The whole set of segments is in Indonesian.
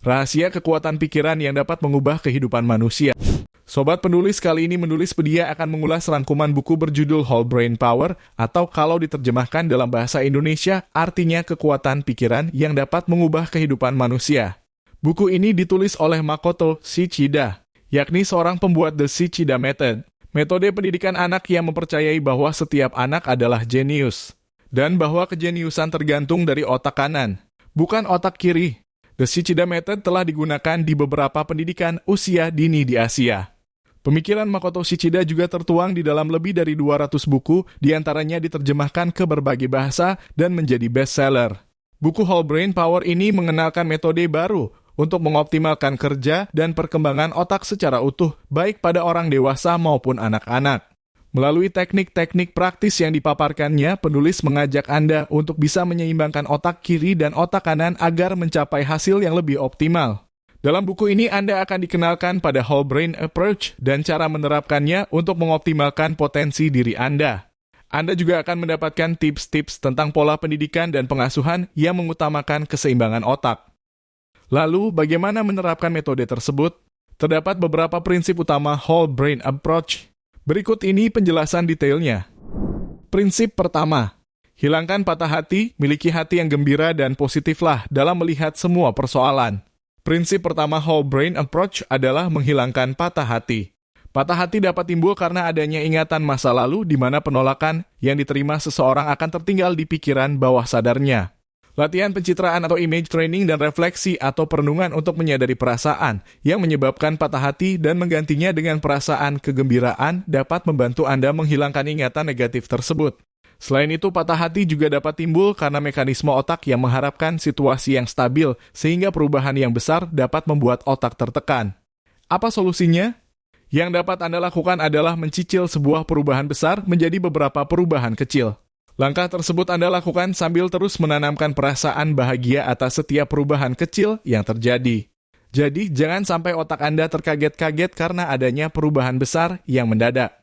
Rahasia kekuatan pikiran yang dapat mengubah kehidupan manusia. Sobat penulis kali ini menulis pedia akan mengulas rangkuman buku berjudul Whole Brain Power, atau kalau diterjemahkan dalam bahasa Indonesia, artinya kekuatan pikiran yang dapat mengubah kehidupan manusia. Buku ini ditulis oleh Makoto Shichida, yakni seorang pembuat The Shichida Method, metode pendidikan anak yang mempercayai bahwa setiap anak adalah jenius, dan bahwa kejeniusan tergantung dari otak kanan, bukan otak kiri. The Shichida Method telah digunakan di beberapa pendidikan usia dini di Asia. Pemikiran Makoto Shichida juga tertuang di dalam lebih dari 200 buku, diantaranya diterjemahkan ke berbagai bahasa dan menjadi bestseller. Buku Whole Brain Power ini mengenalkan metode baru untuk mengoptimalkan kerja dan perkembangan otak secara utuh, baik pada orang dewasa maupun anak-anak. Melalui teknik-teknik praktis yang dipaparkannya, penulis mengajak Anda untuk bisa menyeimbangkan otak kiri dan otak kanan agar mencapai hasil yang lebih optimal. Dalam buku ini Anda akan dikenalkan pada Whole Brain Approach dan cara menerapkannya untuk mengoptimalkan potensi diri Anda. Anda juga akan mendapatkan tips-tips tentang pola pendidikan dan pengasuhan yang mengutamakan keseimbangan otak. Lalu, bagaimana menerapkan metode tersebut? Terdapat beberapa prinsip utama Whole Brain Approach. Berikut ini penjelasan detailnya. Prinsip pertama, hilangkan patah hati, miliki hati yang gembira dan positiflah dalam melihat semua persoalan. Prinsip pertama Whole Brain Approach adalah menghilangkan patah hati. Patah hati dapat timbul karena adanya ingatan masa lalu di mana penolakan yang diterima seseorang akan tertinggal di pikiran bawah sadarnya. Latihan pencitraan atau image training dan refleksi atau perenungan untuk menyadari perasaan yang menyebabkan patah hati dan menggantinya dengan perasaan kegembiraan dapat membantu Anda menghilangkan ingatan negatif tersebut. Selain itu, patah hati juga dapat timbul karena mekanisme otak yang mengharapkan situasi yang stabil, sehingga perubahan yang besar dapat membuat otak tertekan. Apa solusinya? Yang dapat Anda lakukan adalah mencicil sebuah perubahan besar menjadi beberapa perubahan kecil. Langkah tersebut Anda lakukan sambil terus menanamkan perasaan bahagia atas setiap perubahan kecil yang terjadi. Jadi, jangan sampai otak Anda terkaget-kaget karena adanya perubahan besar yang mendadak.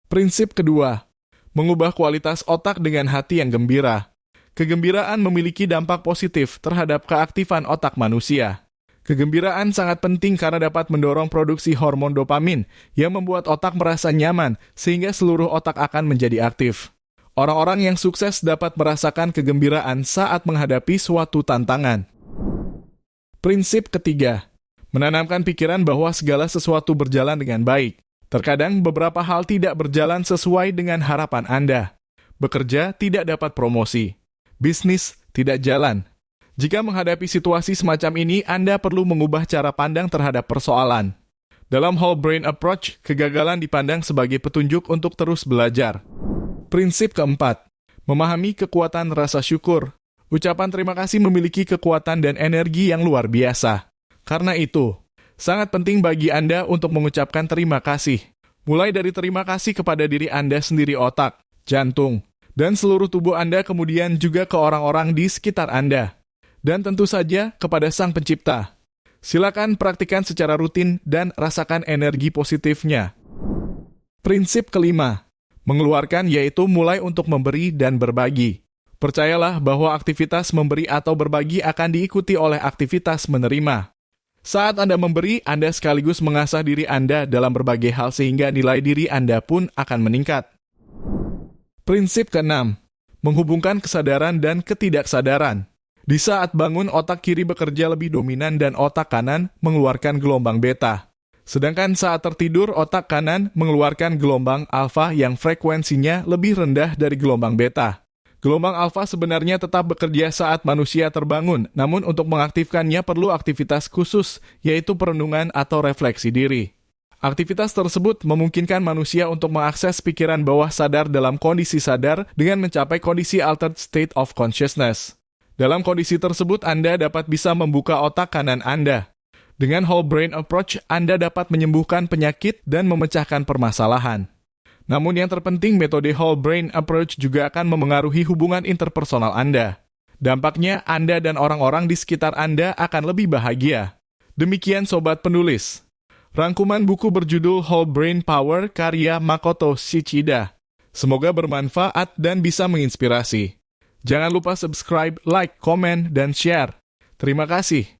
Prinsip kedua, mengubah kualitas otak dengan hati yang gembira. Kegembiraan memiliki dampak positif terhadap keaktifan otak manusia. Kegembiraan sangat penting karena dapat mendorong produksi hormon dopamin yang membuat otak merasa nyaman sehingga seluruh otak akan menjadi aktif. Orang-orang yang sukses dapat merasakan kegembiraan saat menghadapi suatu tantangan. Prinsip ketiga, menanamkan pikiran bahwa segala sesuatu berjalan dengan baik. Terkadang beberapa hal tidak berjalan sesuai dengan harapan Anda. Bekerja tidak dapat promosi. Bisnis tidak jalan. Jika menghadapi situasi semacam ini, Anda perlu mengubah cara pandang terhadap persoalan. Dalam Whole Brain Approach, kegagalan dipandang sebagai petunjuk untuk terus belajar. Prinsip keempat, memahami kekuatan rasa syukur. Ucapan terima kasih memiliki kekuatan dan energi yang luar biasa. Karena itu, sangat penting bagi Anda untuk mengucapkan terima kasih. Mulai dari terima kasih kepada diri Anda sendiri, otak, jantung, dan seluruh tubuh Anda, kemudian juga ke orang-orang di sekitar Anda. Dan tentu saja kepada Sang Pencipta. Silakan praktikkan secara rutin dan rasakan energi positifnya. Prinsip kelima, mengeluarkan yaitu mulai untuk memberi dan berbagi. Percayalah bahwa aktivitas memberi atau berbagi akan diikuti oleh aktivitas menerima. Saat Anda memberi, Anda sekaligus mengasah diri Anda dalam berbagai hal sehingga nilai diri Anda pun akan meningkat. Prinsip keenam, menghubungkan kesadaran dan ketidaksadaran. Di saat bangun, otak kiri bekerja lebih dominan dan otak kanan mengeluarkan gelombang beta. Sedangkan saat tertidur, otak kanan mengeluarkan gelombang alfa yang frekuensinya lebih rendah dari gelombang beta. Gelombang alfa sebenarnya tetap bekerja saat manusia terbangun, namun untuk mengaktifkannya perlu aktivitas khusus, yaitu perenungan atau refleksi diri. Aktivitas tersebut memungkinkan manusia untuk mengakses pikiran bawah sadar dalam kondisi sadar dengan mencapai kondisi altered state of consciousness. Dalam kondisi tersebut, Anda dapat bisa membuka otak kanan Anda. Dengan Whole Brain Approach, Anda dapat menyembuhkan penyakit dan memecahkan permasalahan. Namun yang terpenting, metode Whole Brain Approach juga akan memengaruhi hubungan interpersonal Anda. Dampaknya, Anda dan orang-orang di sekitar Anda akan lebih bahagia. Demikian Sobat Penulis. Rangkuman buku berjudul Whole Brain Power karya Makoto Shichida. Semoga bermanfaat dan bisa menginspirasi. Jangan lupa subscribe, like, komen, dan share. Terima kasih.